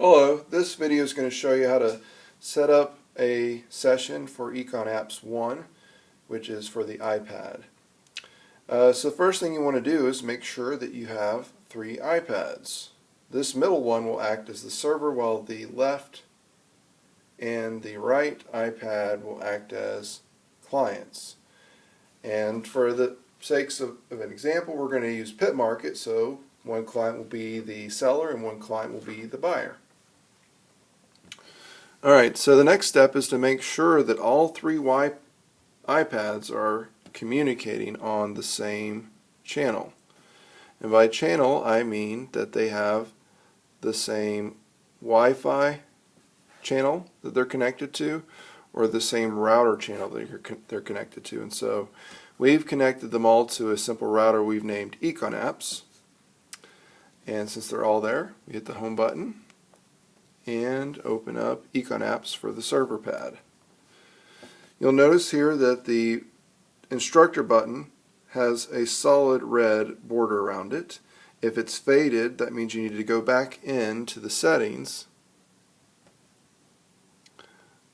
Hello, this video is going to show you how to set up a session for EconApps 1, which is for the iPad. So the first thing you want to do is make sure that you have 3 iPads. This middle one will act as the server, while the left and the right iPad will act as clients. And for the sakes of an example, we're going to use Pit Market, so one client will be the seller and one client will be the buyer. Alright, so the next step is to make sure that all 3 iPads are communicating on the same channel. And by channel, I mean that they have the same Wi-Fi channel that they're connected to, or the same router channel that they're connected to. And so we've connected them all to a simple router we've named EconApps. And since they're all there, we hit the home button and open up EconApps for the server pad. You'll notice here that the instructor button has a solid red border around it. If it's faded, that means you need to go back into the settings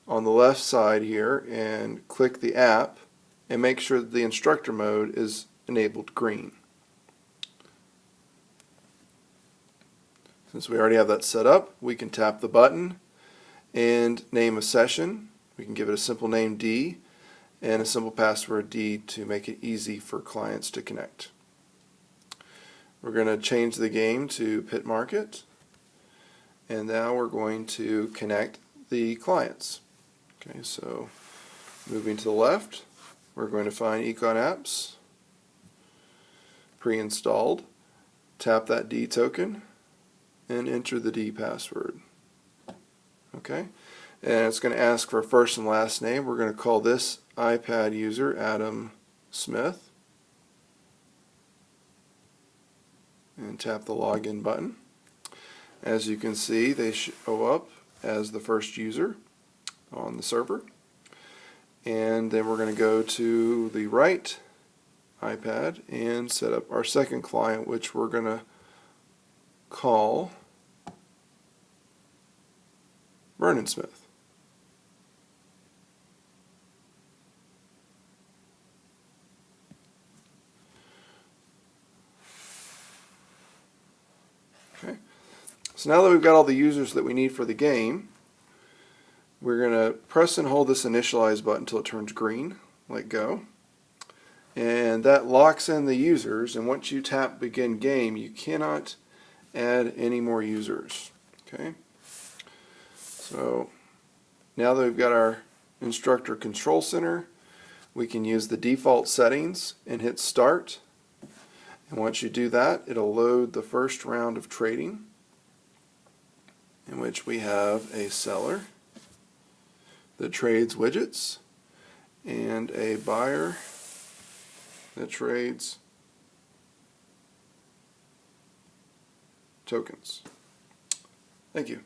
on the left side here and click the app and make sure that the instructor mode is enabled green. Since we already have that set up, we can tap the button and name a session. We can give it a simple name D and a simple password D to make it easy for clients to connect. We're going to change the game to Pit Market, and now we're going to connect the clients. Okay, so moving to the left, we're going to find EconApps pre-installed, tap that D token and enter the D password. Okay, and it's going to ask for a first and last name. We're going to call this iPad user Adam Smith and tap the login button. As you can see, they show up as the first user on the server, and then we're going to go to the right iPad and set up our second client, which we're going to call Vernon Smith. Okay. So now that we've got all the users that we need for the game, we're going to press and hold this initialize button until it turns green. Let go. And that locks in the users, and once you tap begin game, you cannot add any more users. Okay. So now that we've got our instructor control center, we can use the default settings and hit start. And once you do that, it'll load the first round of trading, in which we have a seller that trades widgets and a buyer that trades tokens. Thank you.